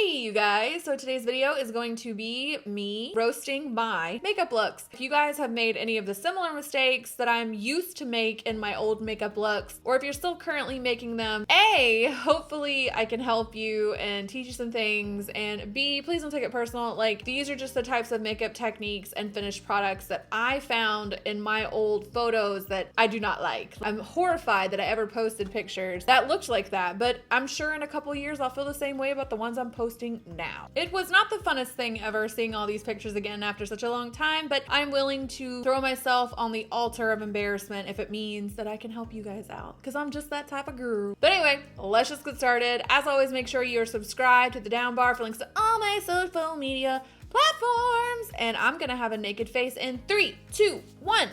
Hey you guys, so today's video is going to be me roasting my makeup looks. If you guys have made any of the similar mistakes that I'm used to make in my old makeup looks, or if you're still currently making them, A, hopefully I can help you and teach you some things, and B, please don't take it personal. Like, these are just the types of makeup techniques and finished products that I found in my old photos that I do not like. I'm horrified that I ever posted pictures that looked like that, but I'm sure in a couple years I'll feel the same way about the ones I'm posting now. It was not the funnest thing ever seeing all these pictures again after such a long time, but I'm willing to throw myself on the altar of embarrassment if it means that I can help you guys out, because I'm just that type of girl. But anyway, let's just get started. As always, make sure you're subscribed to the down bar for links to all my social media platforms, and I'm gonna have a naked face in 3, 2, 1.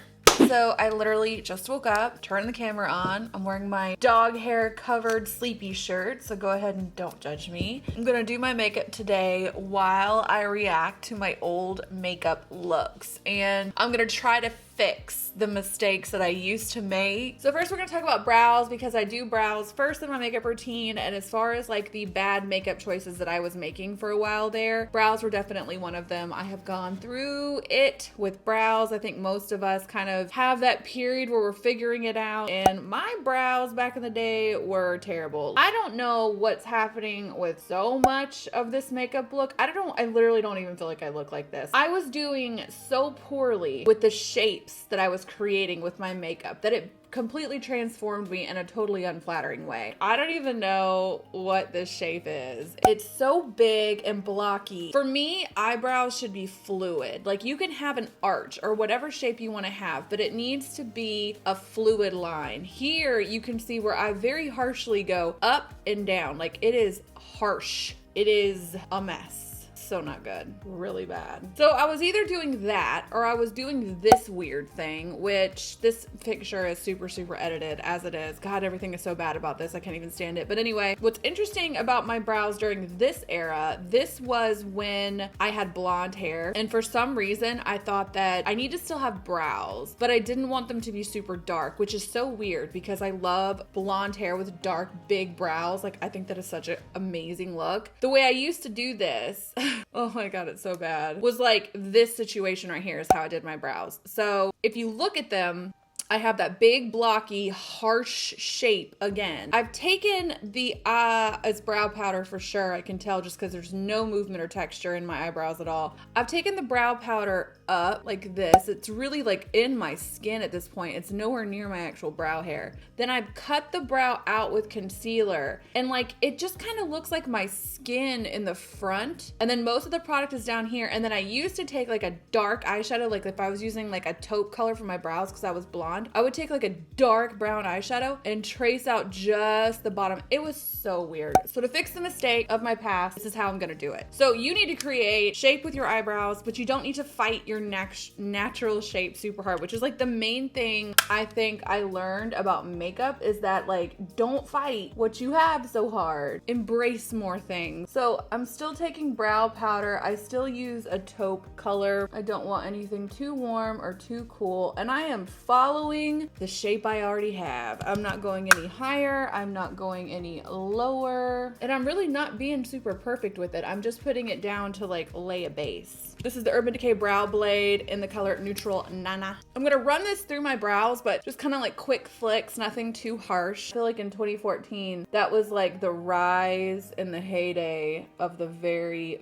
So I literally just woke up, turned the camera on. I'm wearing my dog hair covered sleepy shirt, so go ahead and don't judge me. I'm gonna do my makeup today while I react to my old makeup looks, and I'm gonna try to fix the mistakes that I used to make. So first we're gonna talk about brows, because I do brows first in my makeup routine, and as far as like the bad makeup choices that I was making for a while there, brows were definitely one of them. I have gone through it with brows. I think most of us kind of have that period where we're figuring it out, and my brows back in the day were terrible. I don't know what's happening with so much of this makeup look. I literally don't even feel like I look like this. I was doing so poorly with the shapes that I was creating with my makeup that it completely transformed me in a totally unflattering way. I don't even know what this shape is. It's so big and blocky. For me, eyebrows should be fluid. Like, you can have an arch or whatever shape you want to have, but it needs to be a fluid line. Here you can see where I very harshly go up and down. Like, it is harsh. It is a mess. So not good, really bad. So I was either doing that or I was doing this weird thing, which this picture is super edited as it is. God, everything is so bad about this. I can't even stand it. But anyway, what's interesting about my brows during this era, this was when I had blonde hair. And for some reason, I thought that I need to still have brows, but I didn't want them to be super dark, which is so weird because I love blonde hair with dark, big brows. Like, I think that is such an amazing look. The way I used to do this, oh my God, it's so bad, was like this situation right here is how I did my brows. So if you look at them, I have that big, blocky, harsh shape again. I've taken the as brow powder for sure. I can tell just because there's no movement or texture in my eyebrows at all. I've taken the brow powder up like this. It's really like in my skin at this point. It's nowhere near my actual brow hair. Then I've cut the brow out with concealer, and like it just kind of looks like my skin in the front. And then most of the product is down here. And then I used to take like a dark eyeshadow, like if I was using like a taupe color for my brows because I was blonde, I would take like a dark brown eyeshadow and trace out just the bottom. It was so weird. So to fix the mistake of my past, this is how I'm gonna do it. So you need to create shape with your eyebrows, but you don't need to fight your natural shape super hard, which is like the main thing I think I learned about makeup, is that like, don't fight what you have so hard. Embrace more things. So I'm still taking brow powder. I still use a taupe color. I don't want anything too warm or too cool. And I am following the shape I already have. I'm not going any higher. I'm not going any lower. And I'm really not being super perfect with it. I'm just putting it down to like lay a base. This is the Urban Decay Brow Blade in the color Neutral Nana. I'm gonna run this through my brows, but just kind of like quick flicks, nothing too harsh. I feel like in 2014, that was like the rise in the heyday of the very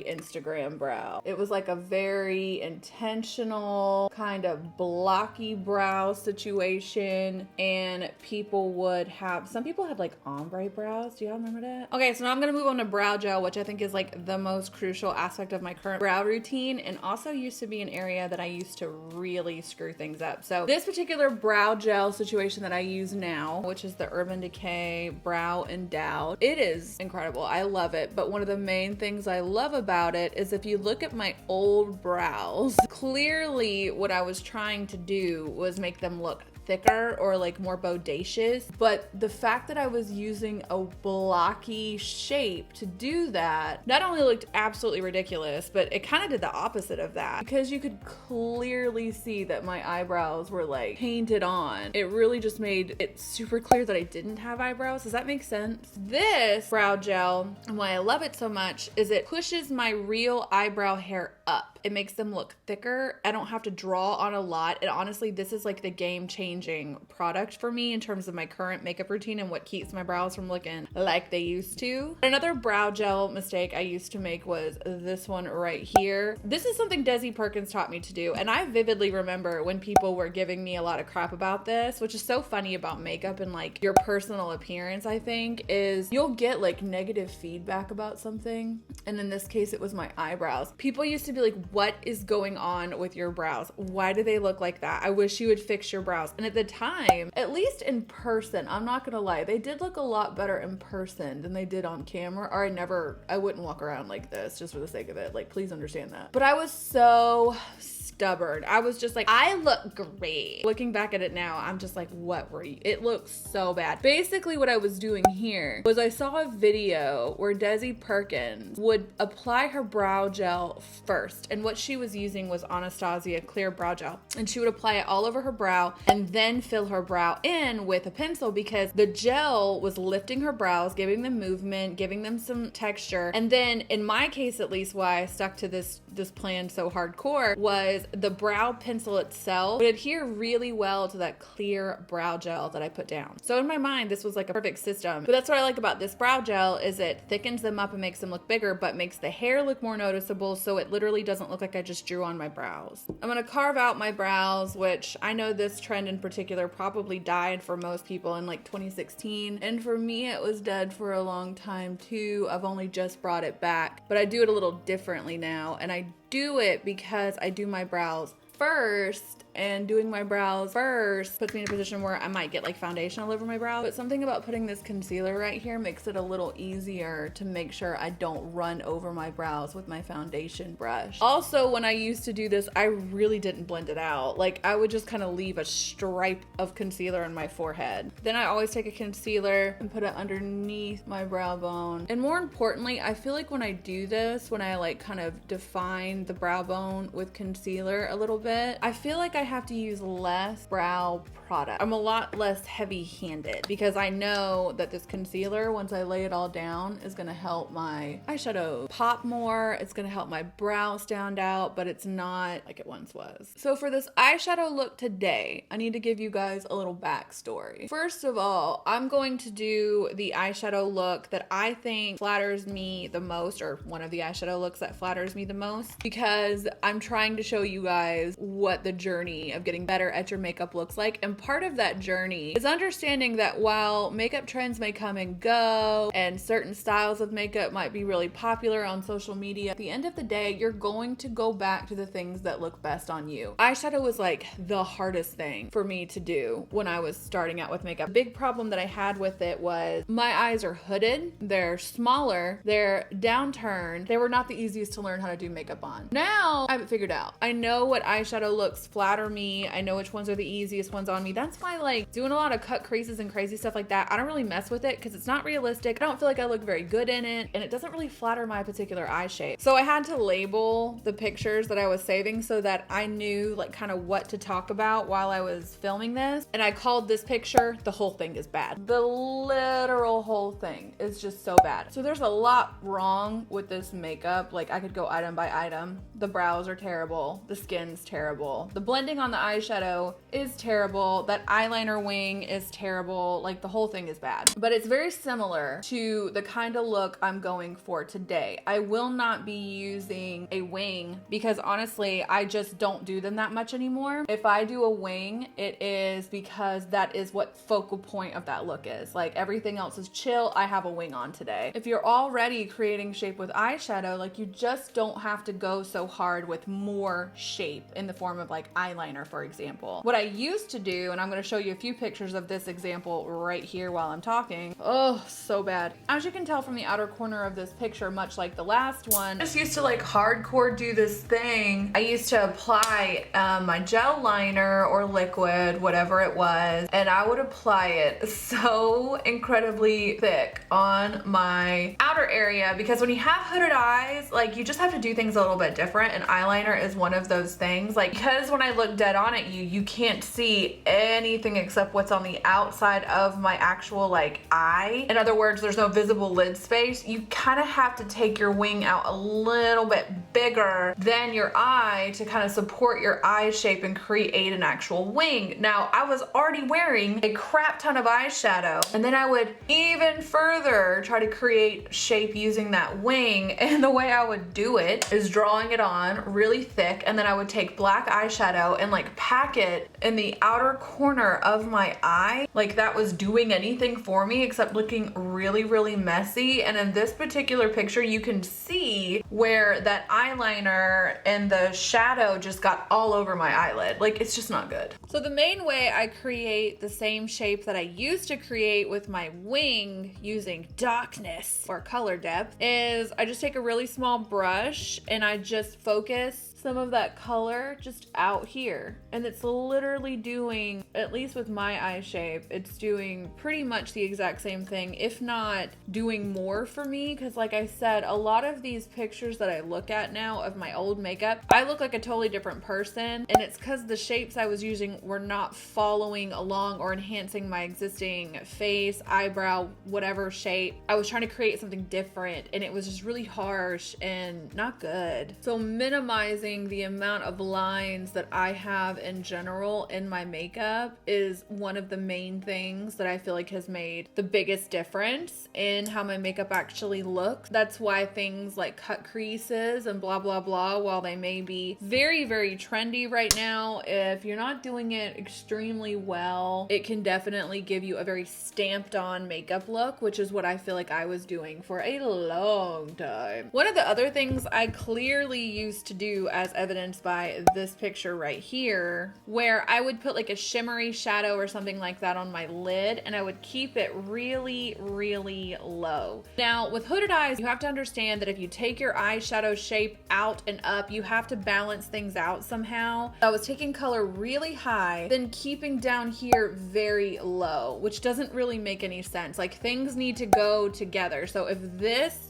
Instagram brow. It was like a very intentional kind of blocky brow situation, and people would have, some people had like ombre brows. Do y'all remember that? Okay, so now I'm gonna move on to brow gel, which I think is like the most crucial aspect of my current brow routine, and also used to be an area that I used to really screw things up. So this particular brow gel situation that I use now, which is the Urban Decay Brow Endowed, it is incredible. I love it. But one of the main things I love about it is if you look at my old brows, clearly what I was trying to do was make them look thicker or like more bodacious. But the fact that I was using a blocky shape to do that not only looked absolutely ridiculous, but it kind of did the opposite of that, because you could clearly see that my eyebrows were like painted on. It really just made it super clear that I didn't have eyebrows. Does that make sense? This brow gel, and why I love it so much, is it pushes my real eyebrow hair up. It makes them look thicker. I don't have to draw on a lot. And honestly, this is like the game-changing product for me in terms of my current makeup routine and what keeps my brows from looking like they used to. Another brow gel mistake I used to make was this one right here. This is something Desi Perkins taught me to do, and I vividly remember when people were giving me a lot of crap about this, which is so funny about makeup and like your personal appearance, I think, is you'll get like negative feedback about something, and in this case it was my eyebrows. People used to be like, what is going on with your brows? Why do they look like that? I wish you would fix your brows. And at the time, at least in person, I'm not gonna lie, they did look a lot better in person than they did on camera, or I wouldn't walk around like this just for the sake of it. Like, please understand that. But I was so stubborn. I was just like, I look great. Looking back at it now, I'm just like, what were you? It looks so bad. Basically what I was doing here was I saw a video where Desi Perkins would apply her brow gel first, and what she was using was Anastasia clear brow gel, and she would apply it all over her brow and then fill her brow in with a pencil, because the gel was lifting her brows, giving them movement, giving them some texture. And then in my case, at least, why I stuck to this plan so hardcore was the brow pencil itself would adhere really well to that clear brow gel that I put down. So in my mind, this was like a perfect system. But that's what I like about this brow gel, is it thickens them up and makes them look bigger, but makes the hair look more noticeable, so it literally doesn't look like I just drew on my brows. I'm gonna carve out my brows, which I know this trend in particular probably died for most people in like 2016. And for me, it was dead for a long time too. I've only just brought it back, but I do it a little differently now. And I do it because I do my brows first, and doing my brows first puts me in a position where I might get like foundation all over my brow. But something about putting this concealer right here makes it a little easier to make sure I don't run over my brows with my foundation brush. Also, when I used to do this, I really didn't blend it out. Like, I would just kind of leave a stripe of concealer on my forehead. Then I always take a concealer and put it underneath my brow bone. And more importantly, I feel like when I do this, when I like kind of define the brow bone with concealer a little bit, I feel like I have to use less brow product. I'm a lot less heavy-handed because I know that this concealer, once I lay it all down, is gonna help my eyeshadow pop more. It's gonna help my brows stand out, but it's not like it once was. So for this eyeshadow look today, I need to give you guys a little backstory. First of all, I'm going to do the eyeshadow look that I think flatters me the most, or one of the eyeshadow looks that flatters me the most, because I'm trying to show you guys what the journey of getting better at your makeup looks like. And part of that journey is understanding that while makeup trends may come and go, and certain styles of makeup might be really popular on social media, at the end of the day, you're going to go back to the things that look best on you. Eyeshadow was like the hardest thing for me to do when I was starting out with makeup. The big problem that I had with it was my eyes are hooded, they're smaller, they're downturned. They were not the easiest to learn how to do makeup on. Now I have it figured out. I know what eyeshadow looks flatter me. I know which ones are the easiest ones on me. That's why, like, doing a lot of cut creases and crazy stuff like that, I don't really mess with it because it's not realistic. I don't feel like I look very good in it, and it doesn't really flatter my particular eye shape. So I had to label the pictures that I was saving so that I knew like kind of what to talk about while I was filming this. And I called this picture, the whole thing is bad. The literal whole thing is just so bad. So there's a lot wrong with this makeup. Like, I could go item by item. The brows are terrible. The skin's terrible. The blending on the eyeshadow is terrible. That eyeliner wing is terrible. Like, the whole thing is bad. But it's very similar to the kind of look I'm going for today. I will not be using a wing because honestly, I just don't do them that much anymore. If I do a wing, it is because that is what focal point of that look is. Like, everything else is chill. I have a wing on today. If you're already creating shape with eyeshadow, like, you just don't have to go so hard with more shape in the form of like eyeliner eyeliner, for example. What I used to do, and I'm gonna show you a few pictures of this example right here while I'm talking. Oh, so bad. As you can tell from the outer corner of this picture, much like the last one, I just used to like hardcore do this thing. I used to apply my gel liner or liquid, whatever it was, and I would apply it so incredibly thick on my outer area, because when you have hooded eyes, like, you just have to do things a little bit different, and eyeliner is one of those things. Like, because when I look dead on at you, you can't see anything except what's on the outside of my actual like eye. In other words, there's no visible lid space. You kind of have to take your wing out a little bit bigger than your eye to kind of support your eye shape and create an actual wing. Now, I was already wearing a crap ton of eyeshadow, and then I would even further try to create shape using that wing, and the way I would do it is drawing it on really thick, and then I would take black eyeshadow and like pack it in the outer corner of my eye, like that was doing anything for me except looking really, really messy. And in this particular picture, you can see where that eyeliner and the shadow just got all over my eyelid. Like, it's just not good. So the main way I create the same shape that I used to create with my wing using darkness or color depth is I just take a really small brush and I just focus some of that color just out here, and it's literally doing, at least with my eye shape, it's doing pretty much the exact same thing, if not doing more for me. Because like I said, a lot of these pictures that I look at now of my old makeup, I look like a totally different person, and it's because the shapes I was using were not following along or enhancing my existing face, eyebrow, whatever shape. I was trying to create something different, and it was just really harsh and not good. So minimizing the amount of lines that I have in general in my makeup is one of the main things that I feel like has made the biggest difference in how my makeup actually looks. That's why things like cut creases and blah blah blah, while they may be very, very trendy right now, if you're not doing it extremely well, it can definitely give you a very stamped on makeup look, which is what I feel like I was doing for a long time. One of the other things I clearly used to do, as evidenced by this picture right here, where I would put like a shimmery shadow or something like that on my lid, and I would keep it really, really low. Now, with hooded eyes, you have to understand that if you take your eyeshadow shape out and up, you have to balance things out somehow. I was taking color really high, then keeping down here very low, which doesn't really make any sense. Like, things need to go together. So if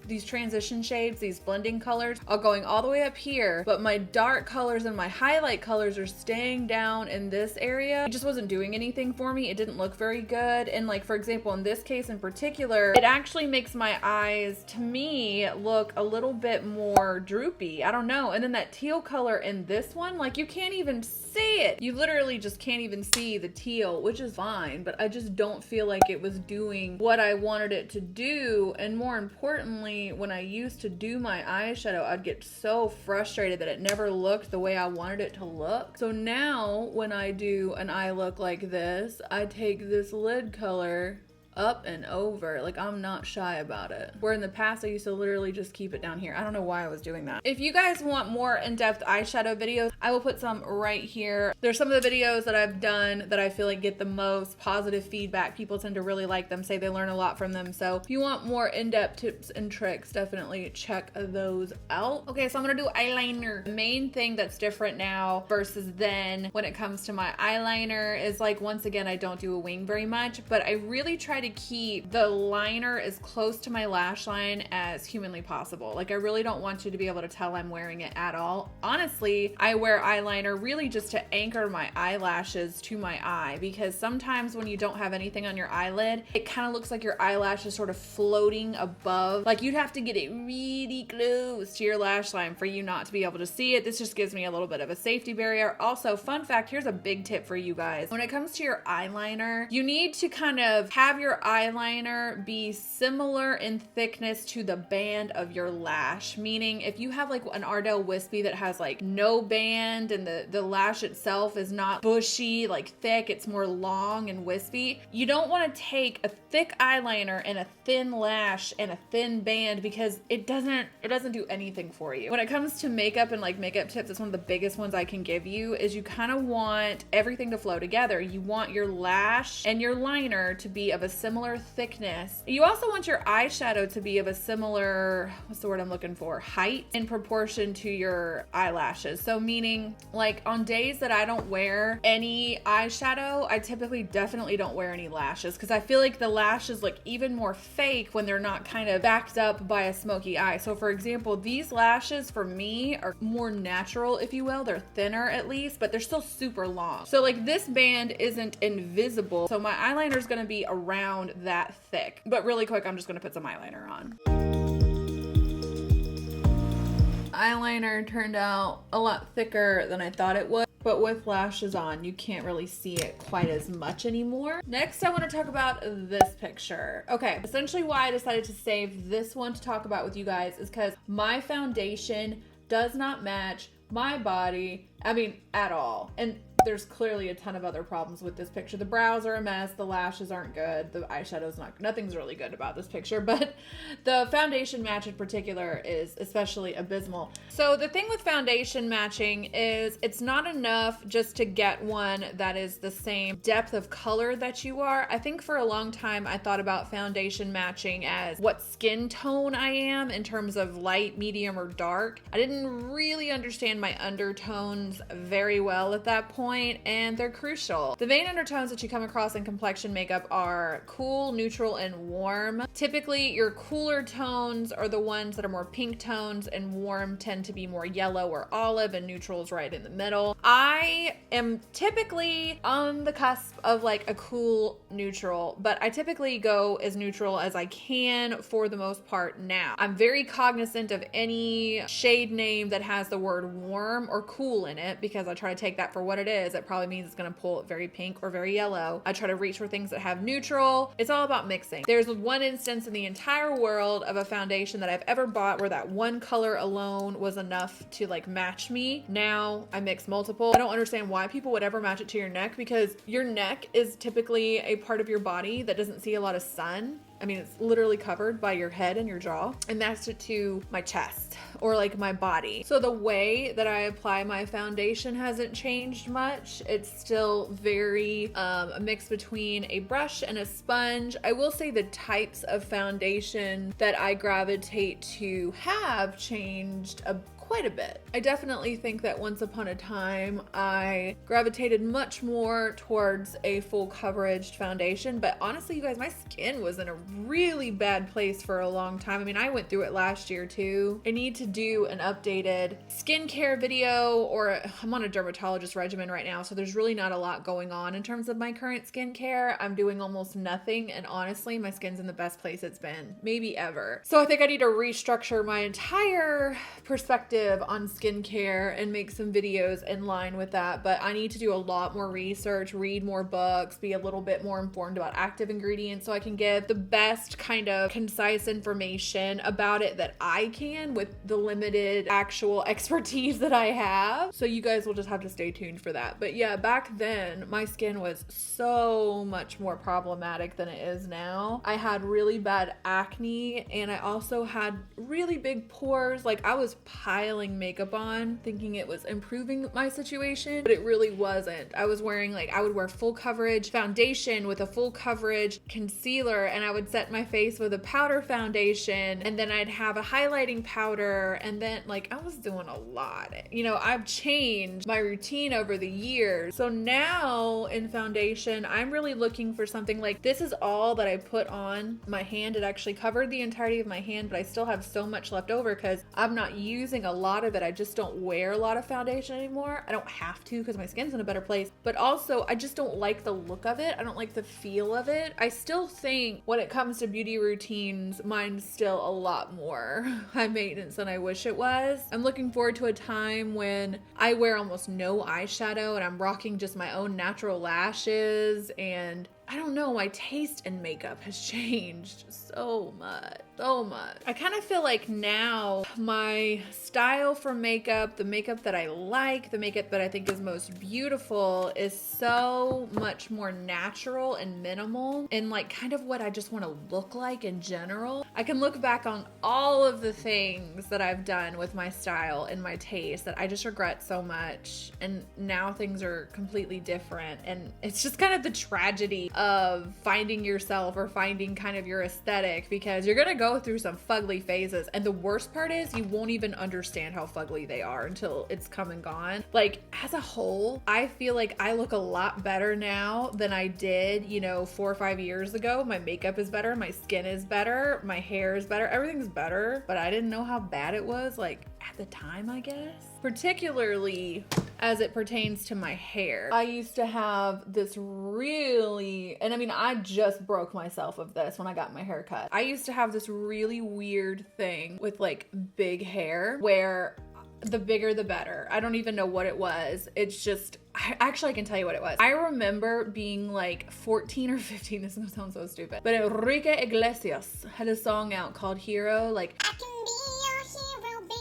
these transition shades, these blending colors are going all the way up here, but my dark colors and my highlight colors are staying down in this area, it just wasn't doing anything for me. It didn't look very good. And like, for example, in this case in particular, it actually makes my eyes, to me, look a little bit more droopy. I don't know. And then that teal color in this one, like, you can't even see it. You literally just can't even see the teal, which is fine, but I just don't feel like it was doing what I wanted it to do. And more importantly, when I used to do my eyeshadow, I'd get so frustrated that it never looked the way I wanted it to look. So now when I do an eye look like this, I take this lid color up and over. Like, I'm not shy about it. Where in the past, I used to literally just keep it down here. I don't know why I was doing that. If you guys want more in-depth eyeshadow videos, I will put some right here. There's some of the videos that I've done that I feel like get the most positive feedback. People tend to really like them, say they learn a lot from them. So if you want more in-depth tips and tricks, definitely check those out. Okay, so I'm gonna do eyeliner. The main thing that's different now versus then when it comes to my eyeliner is, like, once again, I don't do a wing very much, but I really try to keep the liner as close to my lash line as humanly possible. Like, I really don't want you to be able to tell I'm wearing it at all. Honestly, I wear eyeliner really just to anchor my eyelashes to my eye, because sometimes when you don't have anything on your eyelid, it kind of looks like your eyelash is sort of floating above. Like, you'd have to get it really close to your lash line for you not to be able to see it. This just gives me a little bit of a safety barrier. Also, fun fact, here's a big tip for you guys. When it comes to your eyeliner, you need to kind of have your your eyeliner be similar in thickness to the band of your lash. Meaning if you have like an Ardell Wispy that has like no band and the lash itself is not bushy, like thick, it's more long and wispy, you don't want to take a thick eyeliner and a thin lash and a thin band because it doesn't do anything for you. When it comes to makeup and like makeup tips, it's one of the biggest ones I can give you is you kind of want everything to flow together. You want your lash and your liner to be of a similar thickness. You also want your eyeshadow to be of a similar, what's the word I'm looking for, height in proportion to your eyelashes. So meaning like on days that I don't wear any eyeshadow, I typically definitely don't wear any lashes because I feel like the lashes look even more fake when they're not kind of backed up by a smoky eye. So for example, these lashes for me are more natural, if you will. They're thinner at least, but they're still super long. So like this band isn't invisible. So my eyeliner is going to be around that thick. But really quick, I'm just going to put some eyeliner on. Eyeliner turned out a lot thicker than I thought it would, but with lashes on, you can't really see it quite as much anymore. Next, I want to talk about this picture. Okay, essentially why I decided to save this one to talk about with you guys is because my foundation does not match my body, I mean, at all. And there's clearly a ton of other problems with this picture. The brows are a mess, the lashes aren't good, the eyeshadow's nothing's really good about this picture, but the foundation match in particular is especially abysmal. So the thing with foundation matching is it's not enough just to get one that is the same depth of color that you are. I think for a long time I thought about foundation matching as what skin tone I am in terms of light, medium, or dark. I didn't really understand my undertones very well at that point, and they're crucial. The main undertones that you come across in complexion makeup are cool, neutral, and warm. Typically, your cooler tones are the ones that are more pink tones, and warm tend to be more yellow or olive, and neutral is right in the middle. I am typically on the cusp of like a cool neutral, but I typically go as neutral as I can for the most part now. I'm very cognizant of any shade name that has the word warm or cool in it because I try to take that for what it is. It probably means it's going to pull it very pink or very yellow. I try to reach for things that have neutral. It's all about mixing. There's one instance in the entire world of a foundation that I've ever bought where that one color alone was enough to like match me. Now I mix multiple. I don't understand why people would ever match it to your neck because your neck is typically a part of your body that doesn't see a lot of sun. I mean, it's literally covered by your head and your jaw, and matched it to my chest or like my body. So the way that I apply my foundation hasn't changed much. It's still very a mix between a brush and a sponge. I will say the types of foundation that I gravitate to have changed quite a bit. I definitely think that once upon a time I gravitated much more towards a full coverage foundation, but honestly you guys, my skin was in a really bad place for a long time. I mean, I went through it last year too. I need to do an updated skincare video, or I'm on a dermatologist regimen right now, so there's really not a lot going on in terms of my current skincare. I'm doing almost nothing, and honestly my skin's in the best place it's been maybe ever. So I think I need to restructure my entire perspective on skincare and make some videos in line with that, but I need to do a lot more research, read more books, be a little bit more informed about active ingredients so I can give the best kind of concise information about it that I can with the limited actual expertise that I have. So you guys will just have to stay tuned for that. But yeah, back then my skin was so much more problematic than it is now. I had really bad acne, and I also had really big pores. Like I was piling makeup on thinking it was improving my situation, but it really wasn't. I was wearing I would wear full coverage foundation with a full coverage concealer, and I would set my face with a powder foundation, and then I'd have a highlighting powder, and then I was doing a lot. You know, I've changed my routine over the years. So now in foundation, I'm really looking for something like this is all that I put on my hand. It actually covered the entirety of my hand, but I still have so much left over because I'm not using a lot of it. I just don't wear a lot of foundation anymore. I don't have to because my skin's in a better place, but also I just don't like the look of it. I don't like the feel of it. I still think when it comes to beauty routines, mine's still a lot more high maintenance than I wish it was. I'm looking forward to a time when I wear almost no eyeshadow and I'm rocking just my own natural lashes, and I don't know, my taste in makeup has changed so much, so much. I kind of feel like now my style for makeup, the makeup that I like, the makeup that I think is most beautiful is so much more natural and minimal and like kind of what I just want to look like in general. I can look back on all of the things that I've done with my style and my taste that I just regret so much, and now things are completely different, and it's just kind of the tragedy of finding yourself or finding kind of your aesthetic, because you're gonna go through some fugly phases, and the worst part is you won't even understand how fugly they are until it's come and gone. Like, as a whole, I feel like I look a lot better now than I did, you know, 4 or 5 years ago. My makeup is better, my skin is better, my hair is better, everything's better, but I didn't know how bad it was, like, at the time, I guess. Particularly as it pertains to my hair. I used to have this really, and I mean, I just broke myself of this when I got my hair cut. I used to have this really weird thing with like big hair where the bigger the better. I don't even know what it was. It's just, I can tell you what it was. I remember being like 14 or 15, this is gonna sound so stupid, but Enrique Iglesias had a song out called Hero, like, I can be your hero, baby.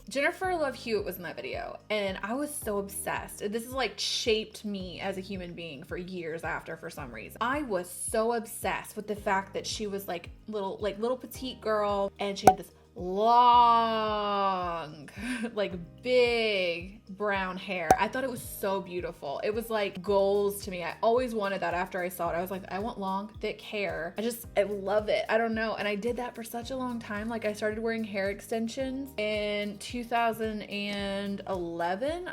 Jennifer Love Hewitt was in that video, and I was so obsessed. This is like shaped me as a human being for years after, for some reason. I was so obsessed with the fact that she was like little petite girl, and she had this long, like big brown hair. I thought it was so beautiful. It was like goals to me. I always wanted that after I saw it. I was like, I want long, thick hair. I love it. I don't know. And I did that for such a long time. Like, I started wearing hair extensions in 2011.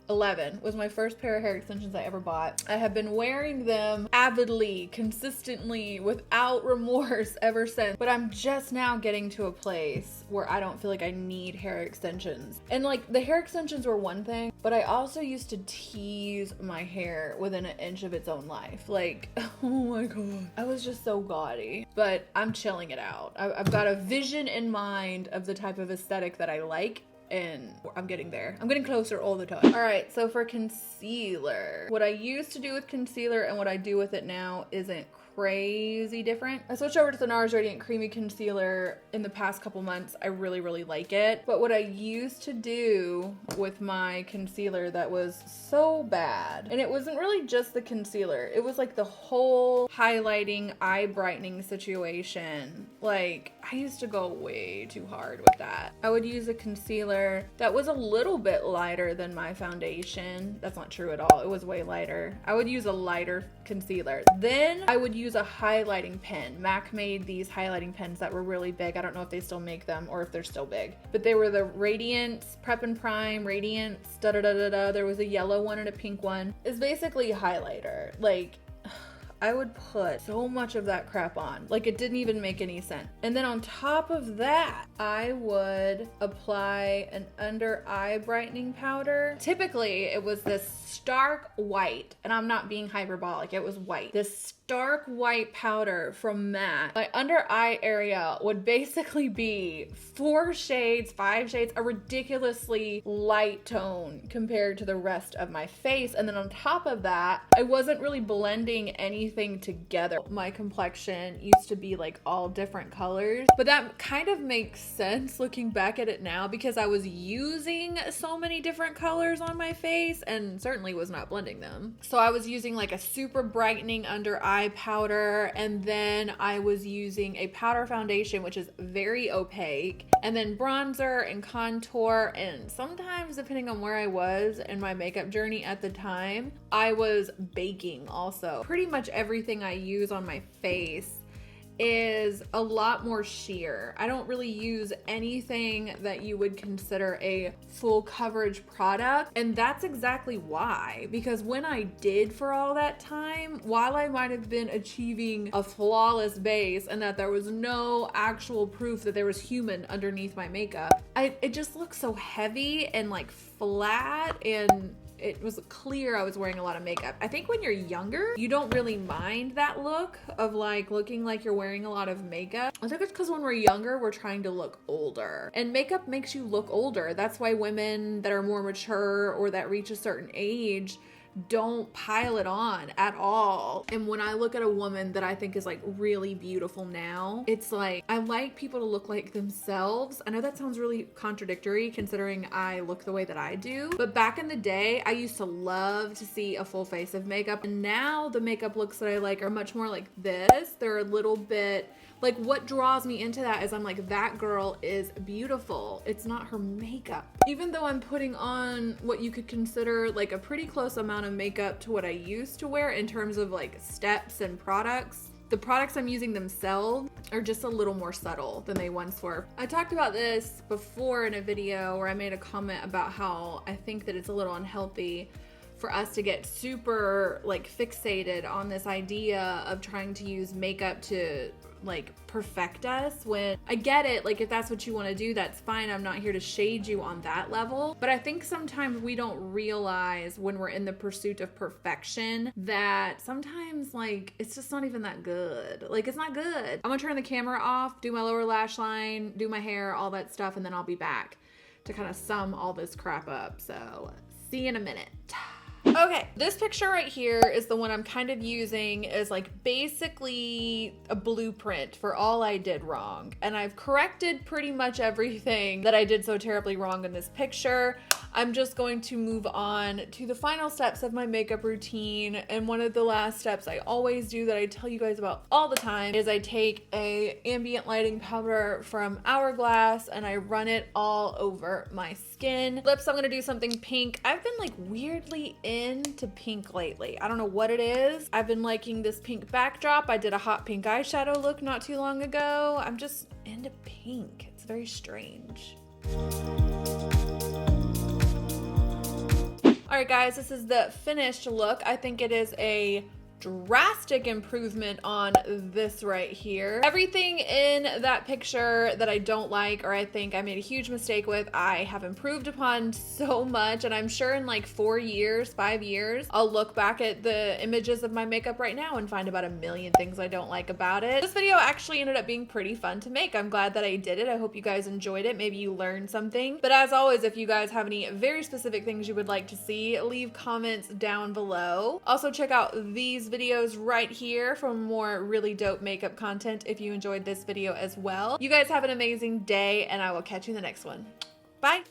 11 was my first pair of hair extensions I ever bought. I have been wearing them avidly, consistently, without remorse ever since. But I'm just now getting to a place where I don't feel like I need hair extensions. And like, the hair extensions were one thing, but I also used to tease my hair within an inch of its own life. Like, oh my God. I was just so gaudy. But I'm chilling it out. I've got a vision in mind of the type of aesthetic that I like, and I'm getting there. I'm getting closer all the time. All right, so for concealer, what I used to do with concealer and what I do with it now isn't crazy different. I switched over to the NARS Radiant Creamy Concealer in the past couple months. I really, really like it. But what I used to do with my concealer that was so bad, and it wasn't really just the concealer, it was like the whole highlighting, eye brightening situation. Like, I used to go way too hard with that. I would use a concealer that was a little bit lighter than my foundation. That's not true at all. It was way lighter. I would use a lighter concealer. Then I would use a highlighting pen. MAC made these highlighting pens that were really big. I don't know if they still make them or if they're still big, but they were the Radiance Prep and Prime, Radiance da-da-da-da-da. There was a yellow one and a pink one. It's basically a highlighter. Like, I would put so much of that crap on. Like, it didn't even make any sense. And then on top of that, I would apply an under eye brightening powder. Typically, it was this stark white, and I'm not being hyperbolic, it was white. This stark white powder from MAC. My under eye area would basically be 4 shades, 5 shades, a ridiculously light tone compared to the rest of my face. And then on top of that, I wasn't really blending anything together. My complexion used to be like all different colors, but that kind of makes sense looking back at it now, because I was using so many different colors on my face and certainly was not blending them. So I was using like a super brightening under eye powder, and then I was using a powder foundation which is very opaque, and then bronzer and contour, and sometimes, depending on where I was in my makeup journey at the time, I was baking also. Pretty much everything I use on my face is a lot more sheer. I don't really use anything that you would consider a full coverage product, and that's exactly why. Because when I did for all that time, while I might have been achieving a flawless base and that there was no actual proof that there was human underneath my makeup, it just looked so heavy and like flat, and it was clear I was wearing a lot of makeup. I think when you're younger, you don't really mind that look of like looking like you're wearing a lot of makeup. I think it's because when we're younger, we're trying to look older, and makeup makes you look older. That's why women that are more mature or that reach a certain age don't pile it on at all. And when I look at a woman that I think is like really beautiful now, it's like, I like people to look like themselves. I know that sounds really contradictory considering I look the way that I do, but back in the day, I used to love to see a full face of makeup. And now the makeup looks that I like are much more like this. They're a little bit, like what draws me into that is I'm like, that girl is beautiful. It's not her makeup. Even though I'm putting on what you could consider like a pretty close amount of makeup to what I used to wear in terms of like steps and products, the products I'm using themselves are just a little more subtle than they once were. I talked about this before in a video where I made a comment about how I think that it's a little unhealthy for us to get super like fixated on this idea of trying to use makeup to like perfect us, when I get it, like if that's what you want to do, that's fine. I'm not here to shade you on that level, but I think sometimes we don't realize when we're in the pursuit of perfection that sometimes like it's just not even that good. Like it's not good. I'm gonna turn the camera off, do my lower lash line, do my hair, all that stuff, and then I'll be back to kind of sum all this crap up. So see you in a minute. Okay, this picture right here is the one I'm kind of using as like basically a blueprint for all I did wrong. And I've corrected pretty much everything that I did so terribly wrong in this picture. I'm just going to move on to the final steps of my makeup routine. And one of the last steps I always do that I tell you guys about all the time is I take a ambient lighting powder from Hourglass and I run it all over my skin. Lips, I'm gonna do something pink. I've been like weirdly into pink lately. I don't know what it is. I've been liking this pink backdrop. I did a hot pink eyeshadow look not too long ago. I'm just into pink. It's very strange. All right, guys, this is the finished look. I think it is a drastic improvement on this right here. Everything in that picture that I don't like, or I think I made a huge mistake with, I have improved upon so much. And I'm sure in like 4 years, 5 years, I'll look back at the images of my makeup right now and find about a million things I don't like about it. This video actually ended up being pretty fun to make. I'm glad that I did it. I hope you guys enjoyed it. Maybe you learned something. But as always, if you guys have any very specific things you would like to see, leave comments down below. Also check out these videos right here for more really dope makeup content if you enjoyed this video as well. You guys have an amazing day and I will catch you in the next one. Bye.